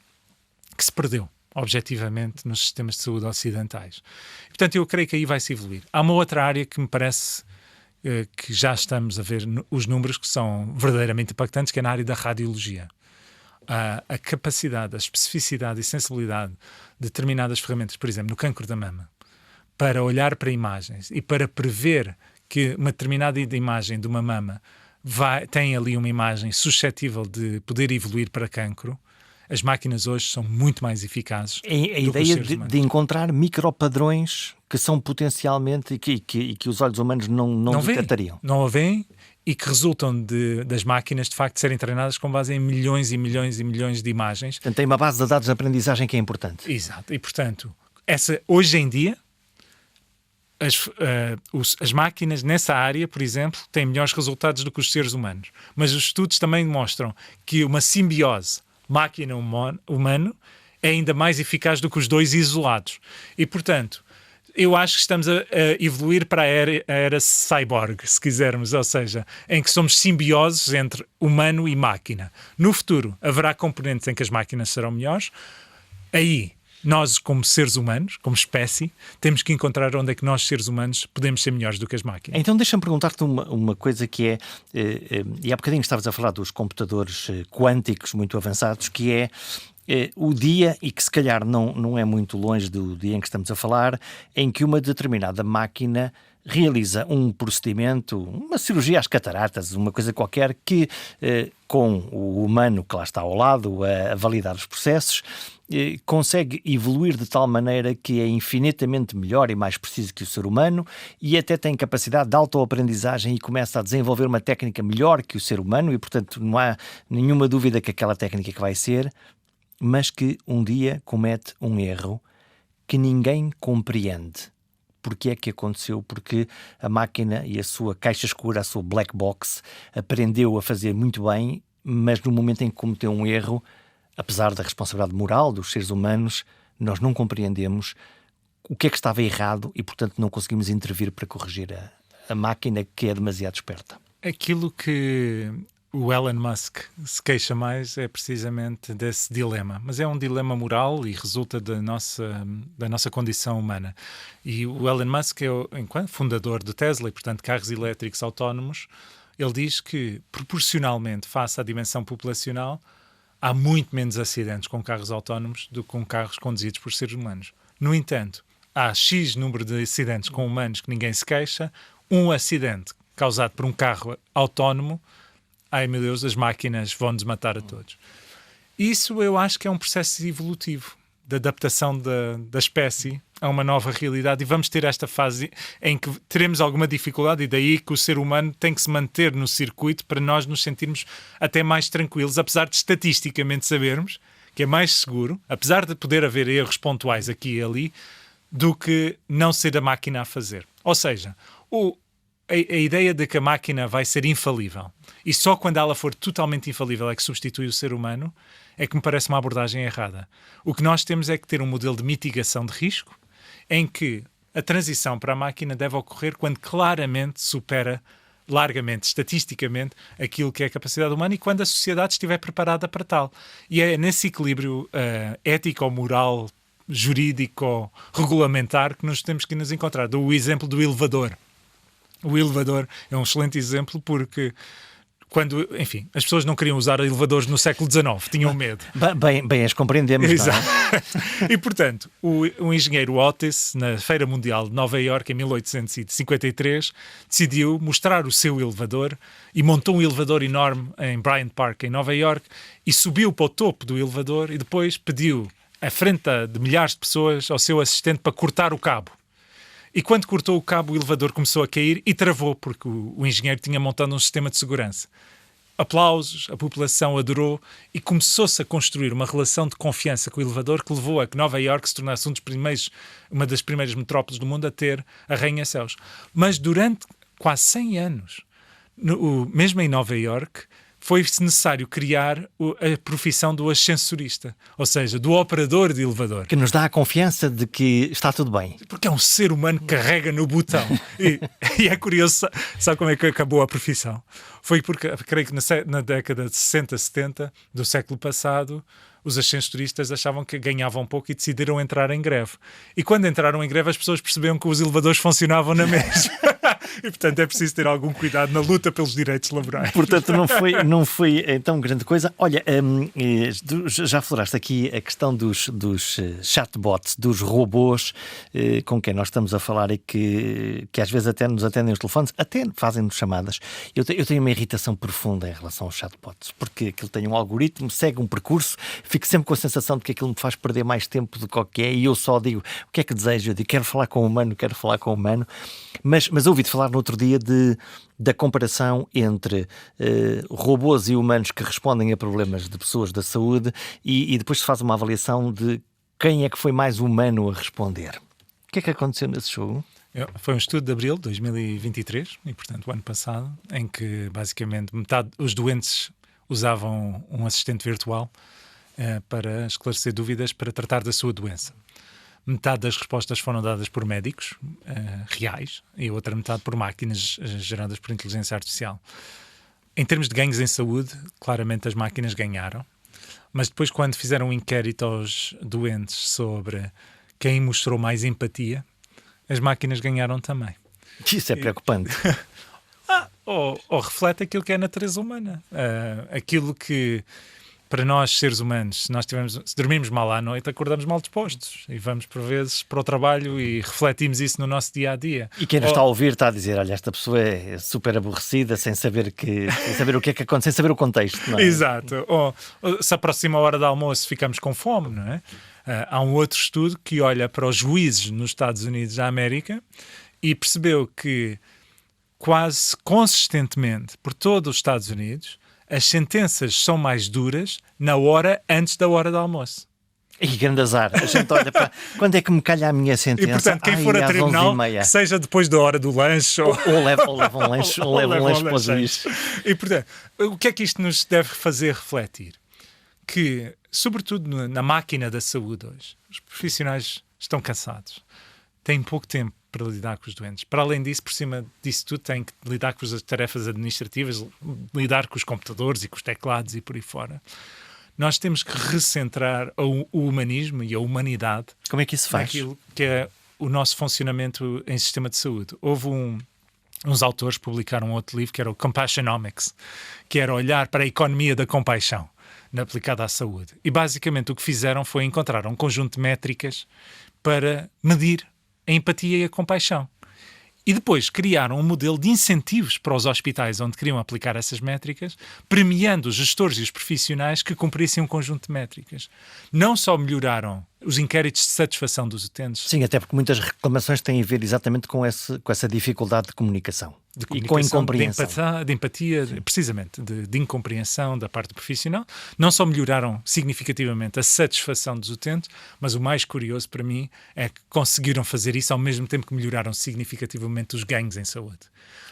que se perdeu objetivamente nos sistemas de saúde ocidentais. Portanto, eu creio que aí vai-se evoluir. Há uma outra área que me parece que já estamos a ver os números que são verdadeiramente impactantes, que é na área da radiologia. A capacidade, a especificidade e sensibilidade de determinadas ferramentas, por exemplo, no cancro da mama, para olhar para imagens e para prever que uma determinada imagem de uma mama tem ali uma imagem suscetível de poder evoluir para cancro. As máquinas hoje são muito mais eficazes. A ideia de encontrar micropadrões que são potencialmente e que os olhos humanos não detectariam. Não a veem e que resultam das máquinas de facto serem treinadas com base em milhões e milhões e milhões de imagens. Portanto, tem uma base de dados de aprendizagem que é importante. Exato. E portanto, hoje em dia as máquinas nessa área, por exemplo, têm melhores resultados do que os seres humanos. Mas os estudos também demonstram que uma simbiose máquina-humano é ainda mais eficaz do que os dois isolados. E, portanto, eu acho que estamos a evoluir para a era cyborg, se quisermos, ou seja, em que somos simbioses entre humano e máquina. No futuro, haverá componentes em que as máquinas serão melhores. Aí, nós, como seres humanos, como espécie, temos que encontrar onde é que nós, seres humanos, podemos ser melhores do que as máquinas. Então deixa-me perguntar-te uma coisa que é, e há bocadinho estavas a falar dos computadores quânticos muito avançados, que é o dia, e que se calhar não é muito longe do dia em que estamos a falar, em que uma determinada máquina realiza um procedimento, uma cirurgia às cataratas, uma coisa qualquer, que com o humano que lá está ao lado a validar os processos, consegue evoluir de tal maneira que é infinitamente melhor e mais preciso que o ser humano e até tem capacidade de autoaprendizagem e começa a desenvolver uma técnica melhor que o ser humano e, portanto, não há nenhuma dúvida que aquela técnica que vai ser, mas que um dia comete um erro que ninguém compreende. Porque é que aconteceu? Porque a máquina e a sua caixa escura, a sua black box, aprendeu a fazer muito bem, mas no momento em que cometeu um erro, apesar da responsabilidade moral dos seres humanos, nós não compreendemos o que é que estava errado e, portanto, não conseguimos intervir para corrigir a máquina que é demasiado esperta. Aquilo que o Elon Musk se queixa mais é precisamente desse dilema. Mas é um dilema moral e resulta da nossa condição humana. E o Elon Musk, enquanto fundador do Tesla e, portanto, carros elétricos autónomos, ele diz que, proporcionalmente, face à dimensão populacional, há muito menos acidentes com carros autónomos do que com carros conduzidos por seres humanos. No entanto, há X número de acidentes com humanos que ninguém se queixa. Um acidente causado por um carro autónomo, ai meu Deus, as máquinas vão-nos matar a todos. Isso eu acho que é um processo evolutivo de adaptação da espécie a uma nova realidade e vamos ter esta fase em que teremos alguma dificuldade e daí que o ser humano tem que se manter no circuito para nós nos sentirmos até mais tranquilos, apesar de estatisticamente sabermos que é mais seguro, apesar de poder haver erros pontuais aqui e ali, do que não ser a máquina a fazer. Ou seja, a ideia de que a máquina vai ser infalível e só quando ela for totalmente infalível é que substitui o ser humano é que me parece uma abordagem errada. O que nós temos é que ter um modelo de mitigação de risco em que a transição para a máquina deve ocorrer quando claramente supera largamente, estatisticamente, aquilo que é a capacidade humana e quando a sociedade estiver preparada para tal. E é nesse equilíbrio ético, moral, jurídico, regulamentar que nós temos que nos encontrar. Dou o exemplo do elevador. O elevador é um excelente exemplo porque quando, enfim, as pessoas não queriam usar elevadores no século XIX, tinham medo. Bem as compreendemos, Exato. não é? E, portanto, o engenheiro Otis, na Feira Mundial de Nova Iorque, em 1853, decidiu mostrar o seu elevador e montou um elevador enorme em Bryant Park, em Nova Iorque, e subiu para o topo do elevador e depois pediu, à frente de milhares de pessoas, ao seu assistente para cortar o cabo. E quando cortou o cabo, o elevador começou a cair e travou, porque o engenheiro tinha montado um sistema de segurança. Aplausos, a população adorou e começou-se a construir uma relação de confiança com o elevador que levou a que Nova Iorque se tornasse uma das primeiras metrópoles do mundo a ter arranha-céus. Mas durante quase 100 anos, mesmo em Nova Iorque, foi-se necessário criar a profissão do ascensorista, ou seja, do operador de elevador. Que nos dá a confiança de que está tudo bem. Porque é um ser humano que carrega no botão. E é curioso, sabe como é que acabou a profissão? Foi porque, creio que na década de 60, 70 do século passado, os ascensoristas achavam que ganhavam pouco e decidiram entrar em greve. E quando entraram em greve, as pessoas perceberam que os elevadores funcionavam na mesma. E, portanto, é preciso ter algum cuidado na luta pelos direitos laborais. Portanto, não foi tão grande coisa. Olha, já afloraste aqui a questão dos chatbots, dos robôs com quem nós estamos a falar e que às vezes até nos atendem os telefones, até fazem-nos chamadas. Eu tenho uma irritação profunda em relação aos chatbots, porque aquilo tem um algoritmo, segue um percurso, fico sempre com a sensação de que aquilo me faz perder mais tempo do que é, e eu só digo, o que é que desejo? Eu digo, quero falar com o humano. Mas ouvi-te falar no outro dia da comparação entre robôs e humanos que respondem a problemas de pessoas da saúde e depois se faz uma avaliação de quem é que foi mais humano a responder. O que é que aconteceu nesse jogo? Foi um estudo de abril de 2023, e portanto o ano passado, em que basicamente metade dos doentes usavam um assistente virtual para esclarecer dúvidas para tratar da sua doença. Metade das respostas foram dadas por médicos reais e a outra metade por máquinas geradas por inteligência artificial. Em termos de ganhos em saúde, claramente as máquinas ganharam, mas depois quando fizeram um inquérito aos doentes sobre quem mostrou mais empatia, as máquinas ganharam também. Isso é preocupante. Ou reflete aquilo que é a natureza humana. Aquilo que, para nós, seres humanos, se dormirmos mal à noite, acordamos mal dispostos. E vamos, por vezes, para o trabalho e refletimos isso no nosso dia-a-dia. E quem nos está a ouvir está a dizer, olha, esta pessoa é super aborrecida, sem saber o que é que acontece, sem saber o contexto. Não é? Exato. Ou se aproxima a hora do almoço, ficamos com fome, não é? Há um outro estudo que olha para os juízes nos Estados Unidos da América e percebeu que quase consistentemente por todos os Estados Unidos as sentenças são mais duras na hora antes da hora do almoço. E grande azar. A gente olha para quando é que me calha a minha sentença. E portanto, quem for a tribunal, que seja depois da hora do lanche ou leva um lanche para o juiz. E portanto, o que é que isto nos deve fazer refletir? Que, sobretudo na máquina da saúde hoje, os profissionais estão cansados, têm pouco tempo para lidar com os doentes. Para além disso, por cima disso tudo, têm que lidar com as tarefas administrativas, lidar com os computadores e com os teclados e por aí fora. Nós temos que recentrar o humanismo e a humanidade. Como é que isso faz? Naquilo que é o nosso funcionamento em sistema de saúde. Houve uns autores que publicaram um outro livro que era o Compassionomics, que era olhar para a economia da compaixão aplicada à saúde. E basicamente o que fizeram foi encontrar um conjunto de métricas para medir a empatia e a compaixão. E depois criaram um modelo de incentivos para os hospitais onde queriam aplicar essas métricas, premiando os gestores e os profissionais que cumprissem um conjunto de métricas. Não só melhoraram os inquéritos de satisfação dos utentes. Sim, até porque muitas reclamações têm a ver exatamente com essa dificuldade de comunicação. E com a incompreensão. De empatia, precisamente, de incompreensão da parte profissional. Não só melhoraram significativamente a satisfação dos utentes, mas o mais curioso para mim é que conseguiram fazer isso ao mesmo tempo que melhoraram significativamente os ganhos em saúde.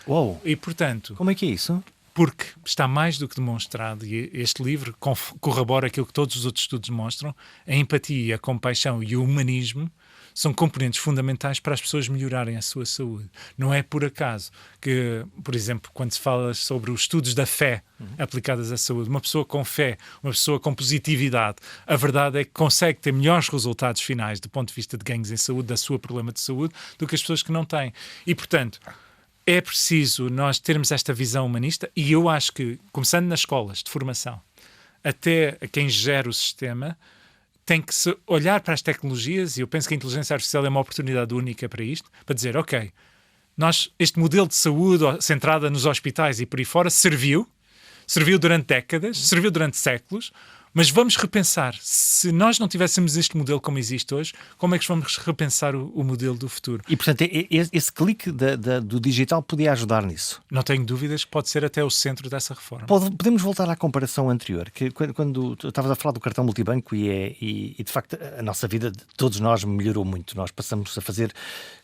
Uou! E, portanto... Como é que é isso? Porque está mais do que demonstrado, e este livro corrobora aquilo que todos os outros estudos mostram, a empatia, a compaixão e o humanismo são componentes fundamentais para as pessoas melhorarem a sua saúde. Não é por acaso que, por exemplo, quando se fala sobre os estudos da fé aplicadas à saúde, uma pessoa com fé, uma pessoa com positividade, a verdade é que consegue ter melhores resultados finais do ponto de vista de ganhos em saúde, da sua problema de saúde, do que as pessoas que não têm. E, portanto, é preciso nós termos esta visão humanista, e eu acho que, começando nas escolas de formação, até a quem gera o sistema, tem que se olhar para as tecnologias, e eu penso que a inteligência artificial é uma oportunidade única para isto, para dizer, ok, este modelo de saúde centrada nos hospitais e por aí fora serviu durante décadas, serviu durante séculos, mas vamos repensar. Se nós não tivéssemos este modelo como existe hoje, como é que vamos repensar o modelo do futuro? E, portanto, esse clique do digital podia ajudar nisso? Não tenho dúvidas que pode ser até o centro dessa reforma. Podemos voltar à comparação anterior, que quando estavas a falar do cartão multibanco e de facto a nossa vida de todos nós melhorou muito. Nós passamos a fazer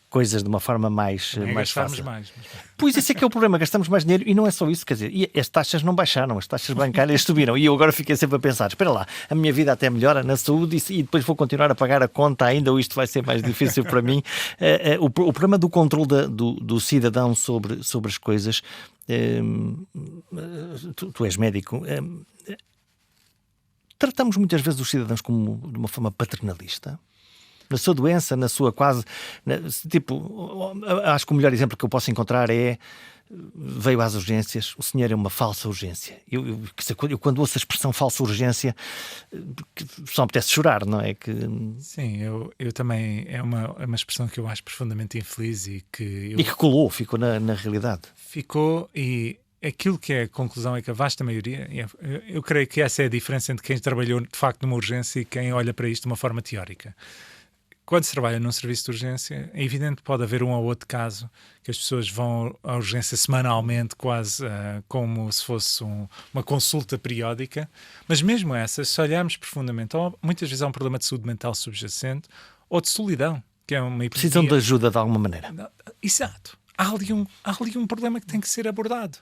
coisas de uma forma mais fácil. Mais. Pois esse é que é o problema, gastamos mais dinheiro e não é só isso, quer dizer, e as taxas não baixaram, as taxas bancárias subiram, e eu agora fiquei sempre a pensar, espera lá, a minha vida até melhora na saúde e depois vou continuar a pagar a conta ainda, ou isto vai ser mais difícil para mim. O problema do controle do cidadão sobre as coisas, tu és médico, tratamos muitas vezes os cidadãos como de uma forma paternalista. Na sua doença, na sua quase... acho que o melhor exemplo que eu posso encontrar é... Veio às urgências, o senhor é uma falsa urgência. Eu quando ouço a expressão falsa urgência, só me apetece chorar, não é? Sim, eu também... É uma expressão que eu acho profundamente infeliz e que... ficou na realidade. Ficou e... Aquilo que é a conclusão é que a vasta maioria... Eu creio que essa é a diferença entre quem trabalhou de facto numa urgência e quem olha para isto de uma forma teórica. Quando se trabalha num serviço de urgência, é evidente que pode haver um ou outro caso que as pessoas vão à urgência semanalmente, quase como se fosse uma consulta periódica, mas mesmo essas, se olharmos profundamente, muitas vezes há um problema de saúde mental subjacente ou de solidão, que é uma epidemia. Precisam de ajuda de alguma maneira. Exato. Há ali um problema que tem que ser abordado.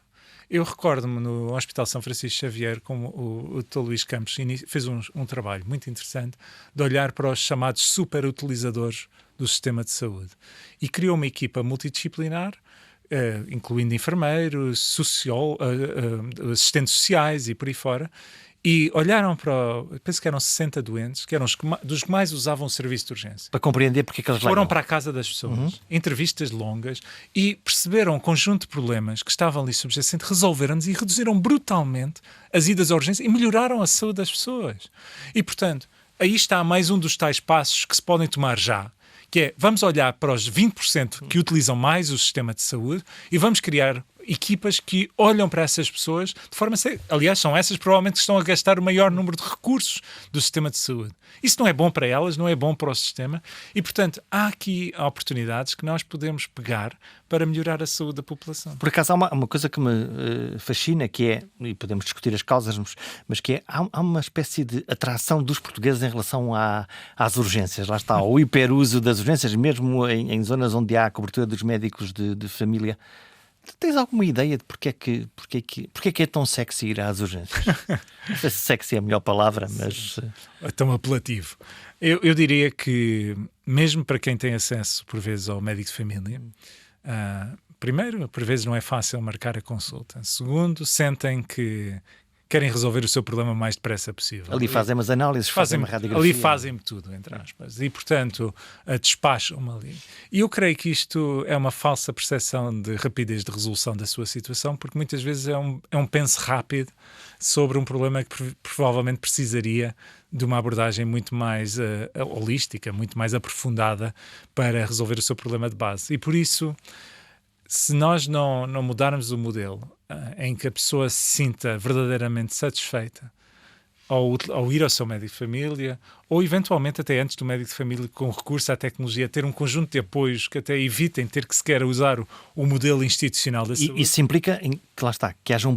Eu recordo-me no Hospital São Francisco Xavier, como o Dr. Luís Campos fez um trabalho muito interessante de olhar para os chamados superutilizadores do sistema de saúde e criou uma equipa multidisciplinar, incluindo enfermeiros, assistentes sociais e por aí fora, e olharam penso que eram 60 doentes, que eram dos que mais usavam o serviço de urgência. Para compreender porque é que eles foram para a casa das pessoas, entrevistas longas, e perceberam um conjunto de problemas que estavam ali subjacentes, resolveram-nos e reduziram brutalmente as idas à urgência e melhoraram a saúde das pessoas. E, portanto, aí está mais um dos tais passos que se podem tomar já, que é, vamos olhar para os 20% que utilizam mais o sistema de saúde e vamos criar equipas que olham para essas pessoas de forma... Aliás, são essas provavelmente que estão a gastar o maior número de recursos do sistema de saúde. Isso não é bom para elas, não é bom para o sistema e, portanto, há aqui oportunidades que nós podemos pegar para melhorar a saúde da população. Por acaso, há uma coisa que me fascina, que é, e podemos discutir as causas, mas que é, há uma espécie de atração dos portugueses em relação às urgências. Lá está, o hiperuso das urgências, mesmo em zonas onde há cobertura dos médicos de família. Tens alguma ideia de porque é que é tão sexy ir às urgências? Não sei se sexy é a melhor palavra, mas... É tão apelativo. Eu diria que, mesmo para quem tem acesso, por vezes, ao médico de família, primeiro, por vezes não é fácil marcar a consulta. Segundo, sentem que querem resolver o seu problema o mais depressa possível. Ali fazem umas análises, fazem uma radiografia. Ali fazem-me tudo, entre aspas. E, portanto, despacham-me ali. E eu creio que isto é uma falsa percepção de rapidez de resolução da sua situação, porque muitas vezes é um penso rápido sobre um problema que provavelmente precisaria de uma abordagem muito mais holística, muito mais aprofundada para resolver o seu problema de base. E, por isso, se nós não mudarmos o modelo em que a pessoa se sinta verdadeiramente satisfeita ao ir ao seu médico de família, ou eventualmente até antes do médico de família, com recurso à tecnologia, ter um conjunto de apoios que até evitem ter que sequer usar o modelo institucional da saúde. Isso implica que lá está, que haja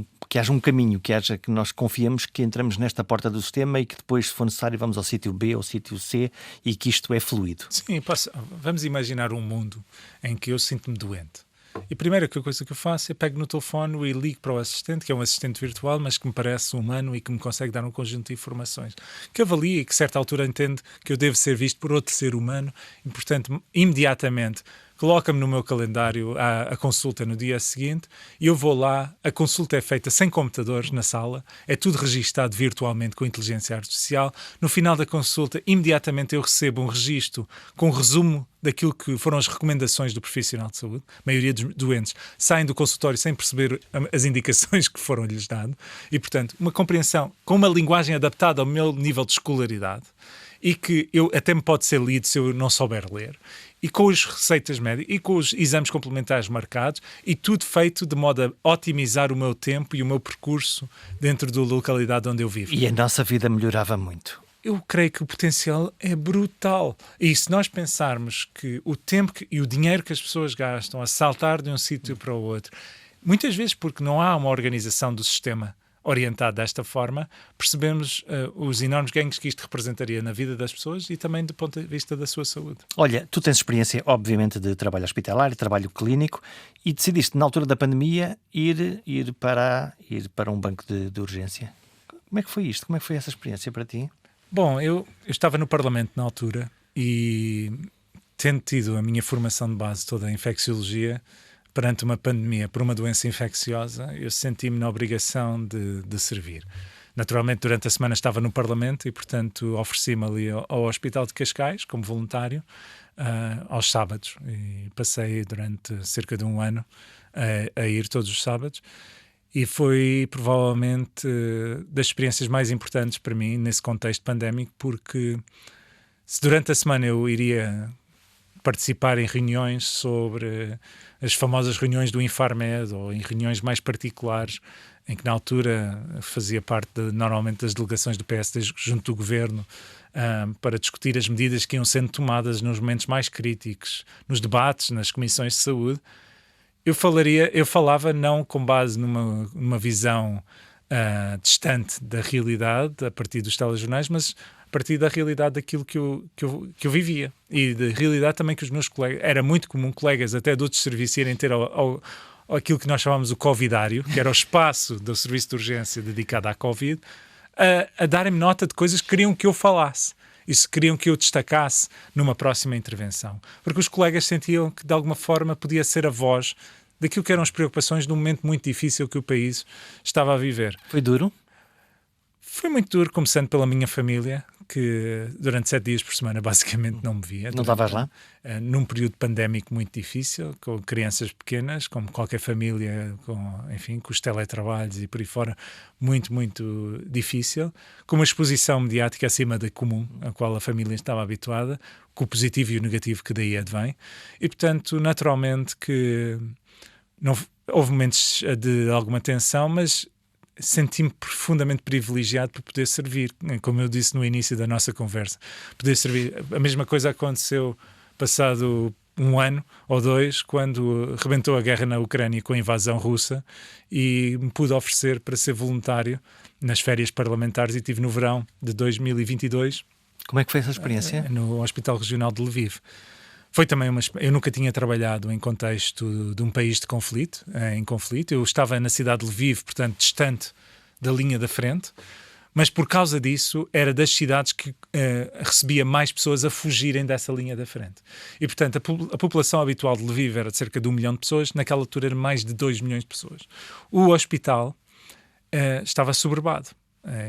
um caminho, que nós confiemos que entramos nesta porta do sistema e que depois, se for necessário, vamos ao sítio B ou ao sítio C e que isto é fluido. Sim, vamos imaginar um mundo em que eu sinto-me doente. E a primeira coisa que eu faço é pego no telefone e ligo para o assistente, que é um assistente virtual, mas que me parece humano e que me consegue dar um conjunto de informações. Que avalia e que, a certa altura, entende que eu devo ser visto por outro ser humano e, portanto, imediatamente coloca-me no meu calendário a consulta no dia seguinte e eu vou lá, a consulta é feita sem computadores na sala, é tudo registado virtualmente com inteligência artificial. No final da consulta, imediatamente eu recebo um registro com um resumo daquilo que foram as recomendações do profissional de saúde. A maioria dos doentes saem do consultório sem perceber as indicações que foram-lhes dadas e, portanto, uma compreensão com uma linguagem adaptada ao meu nível de escolaridade e que eu até me pode ser lido se eu não souber ler, e com as receitas médicas e com os exames complementares marcados, e tudo feito de modo a otimizar o meu tempo e o meu percurso dentro da localidade onde eu vivo. E a nossa vida melhorava muito. Eu creio que o potencial é brutal. E se nós pensarmos que o tempo e o dinheiro que as pessoas gastam a saltar de um sítio para o outro, muitas vezes porque não há uma organização do sistema orientado desta forma, percebemos os enormes ganhos que isto representaria na vida das pessoas e também do ponto de vista da sua saúde. Olha, tu tens experiência, obviamente, de trabalho hospitalar, trabalho clínico, e decidiste, na altura da pandemia, ir para um banco de urgência. Como é que foi isto? Como é que foi essa experiência para ti? Bom, eu estava no Parlamento na altura e, tendo tido a minha formação de base toda em infecciologia, perante uma pandemia por uma doença infecciosa, eu senti-me na obrigação de servir. Naturalmente, durante a semana estava no Parlamento e, portanto, ofereci-me ali ao Hospital de Cascais, como voluntário, aos sábados. E passei durante cerca de um ano a ir todos os sábados. E foi, provavelmente, das experiências mais importantes para mim nesse contexto pandémico, porque se durante a semana eu iria participar em reuniões sobre as famosas reuniões do Infarmed ou em reuniões mais particulares, em que na altura fazia parte normalmente das delegações do PSD junto do Governo, para discutir as medidas que iam sendo tomadas nos momentos mais críticos, nos debates, nas comissões de saúde. Eu falava não com base numa visão distante da realidade, a partir dos telejornais, mas a partir da realidade daquilo que eu vivia e da realidade também que os meus colegas... Era muito comum colegas até de outros serviços irem ter aquilo que nós chamávamos o covidário, que era o espaço do serviço de urgência dedicado à Covid, a darem-me nota de coisas que queriam que eu falasse e se queriam que eu destacasse numa próxima intervenção. Porque os colegas sentiam que de alguma forma podia ser a voz daquilo que eram as preocupações de um momento muito difícil que o país estava a viver. Foi duro? Foi muito duro, começando pela minha família, que durante 7 dias por semana basicamente não me via. Não estavas lá? Num período pandémico muito difícil, com crianças pequenas, como qualquer família, com os teletrabalhos e por aí fora, muito, muito difícil, com uma exposição mediática acima da comum, a qual a família estava habituada, com o positivo e o negativo que daí advém. E, portanto, naturalmente que não, houve momentos de alguma tensão, mas senti-me profundamente privilegiado por poder servir, como eu disse no início da nossa conversa, poder servir. A mesma coisa aconteceu passado 1 ano ou 2, quando rebentou a guerra na Ucrânia com a invasão russa, e me pude oferecer para ser voluntário nas férias parlamentares, e tive no verão de 2022. Como é que foi essa experiência? No Hospital Regional de Lviv. Foi também eu nunca tinha trabalhado em contexto de um país em conflito. Eu estava na cidade de Lviv, portanto, distante da linha da frente, mas por causa disso era das cidades que recebia mais pessoas a fugirem dessa linha da frente. E, portanto, a população habitual de Lviv era de cerca de 1 milhão de pessoas, naquela altura era mais de 2 milhões de pessoas. O hospital estava soberbado.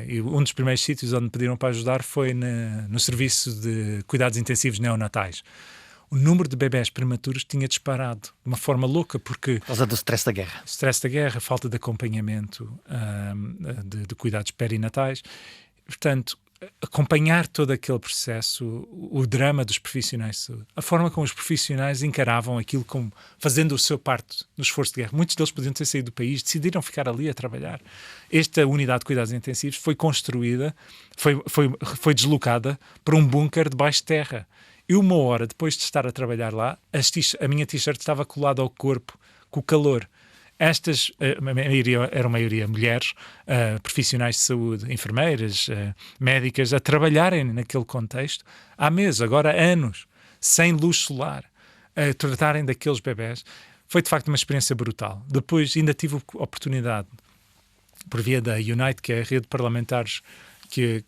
E um dos primeiros sítios onde me pediram para ajudar foi no serviço de cuidados intensivos neonatais. O número de bebés prematuros tinha disparado de uma forma louca, porque... Por causa do stress da guerra. Stress da guerra, falta de acompanhamento de cuidados perinatais. Portanto, acompanhar todo aquele processo, o drama dos profissionais de saúde, a forma como os profissionais encaravam aquilo como fazendo o seu parte no esforço de guerra. Muitos deles podiam ter saído do país, decidiram ficar ali a trabalhar. Esta unidade de cuidados intensivos foi construída, foi deslocada para um bunker debaixo de terra. E 1 hora depois de estar a trabalhar lá, a minha t-shirt estava colada ao corpo com o calor. Estas eram a maioria mulheres, profissionais de saúde, enfermeiras, médicas, a trabalharem naquele contexto há meses, agora há anos, sem luz solar, a tratarem daqueles bebés. Foi de facto uma experiência brutal. Depois ainda tive a oportunidade, por via da Unite, que é a rede de parlamentares que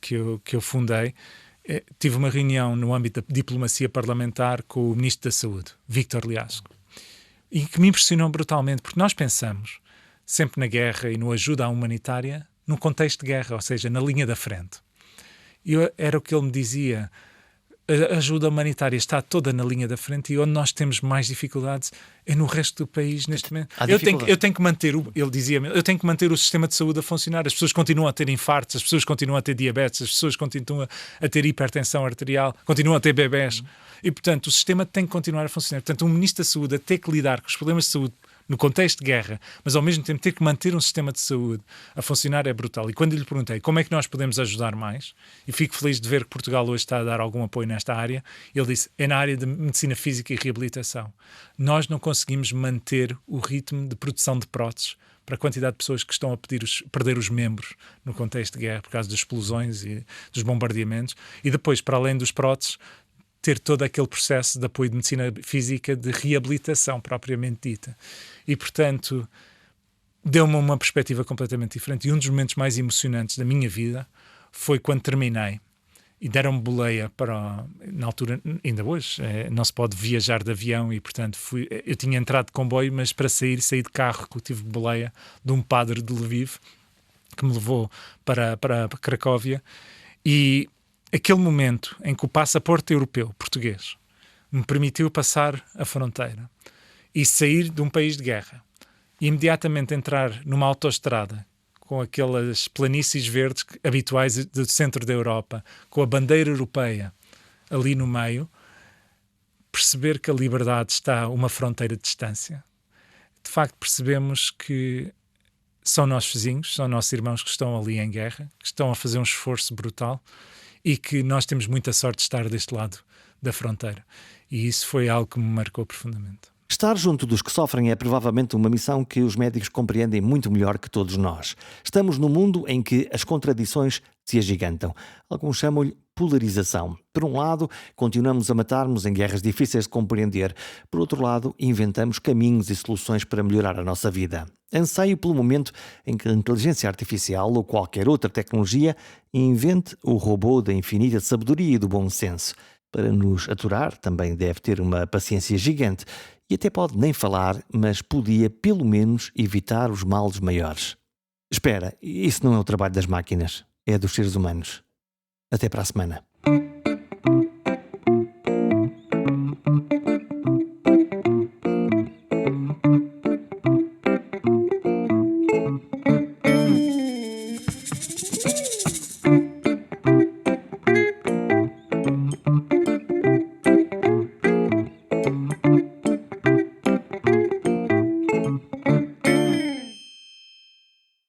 eu fundei, tive uma reunião no âmbito da diplomacia parlamentar com o Ministro da Saúde, Vítor Liasco, e que me impressionou brutalmente, porque nós pensamos sempre na guerra e na ajuda humanitária num contexto de guerra, ou seja, na linha da frente. E era o que ele me dizia: a ajuda humanitária está toda na linha da frente, e onde nós temos mais dificuldades é no resto do país neste momento. Eu tenho que manter, ele dizia-me, eu tenho que manter o sistema de saúde a funcionar. As pessoas continuam a ter infartos, as pessoas continuam a ter diabetes, as pessoas continuam a ter hipertensão arterial, continuam a ter bebés. E, portanto, o sistema tem que continuar a funcionar. Portanto, um Ministro da Saúde a ter que lidar com os problemas de saúde no contexto de guerra, mas ao mesmo tempo ter que manter um sistema de saúde a funcionar é brutal. E quando lhe perguntei como é que nós podemos ajudar mais, e fico feliz de ver que Portugal hoje está a dar algum apoio nesta área, ele disse: é na área de medicina física e reabilitação. Nós não conseguimos manter o ritmo de produção de próteses para a quantidade de pessoas que estão a perder os membros no contexto de guerra por causa das explosões e dos bombardeamentos, e depois, para além dos próteses, ter todo aquele processo de apoio de medicina física, de reabilitação propriamente dita. E, portanto, deu-me uma perspectiva completamente diferente. E um dos momentos mais emocionantes da minha vida foi quando terminei e deram-me boleia na altura, ainda hoje, não se pode viajar de avião e, portanto, eu tinha entrado de comboio, mas para saí de carro, que eu tive boleia de um padre de Lviv, que me levou para Cracóvia. E aquele momento em que o passaporte europeu, português, me permitiu passar a fronteira e sair de um país de guerra e imediatamente entrar numa autoestrada com aquelas planícies verdes habituais do centro da Europa, com a bandeira europeia ali no meio, perceber que a liberdade está a uma fronteira de distância. De facto, percebemos que são nossos vizinhos, são nossos irmãos que estão ali em guerra, que estão a fazer um esforço brutal, e que nós temos muita sorte de estar deste lado da fronteira. E isso foi algo que me marcou profundamente. Estar junto dos que sofrem é provavelmente uma missão que os médicos compreendem muito melhor que todos nós. Estamos num mundo em que as contradições se agigantam. Alguns chamam-lhe polarização. Por um lado, continuamos a matar-nos em guerras difíceis de compreender. Por outro lado, inventamos caminhos e soluções para melhorar a nossa vida. Anseio pelo momento em que a inteligência artificial ou qualquer outra tecnologia invente o robô da infinita sabedoria e do bom senso. Para nos aturar, também deve ter uma paciência gigante e até pode nem falar, mas podia pelo menos evitar os males maiores. Espera, isso não é o trabalho das máquinas, é dos seres humanos. Até para a semana.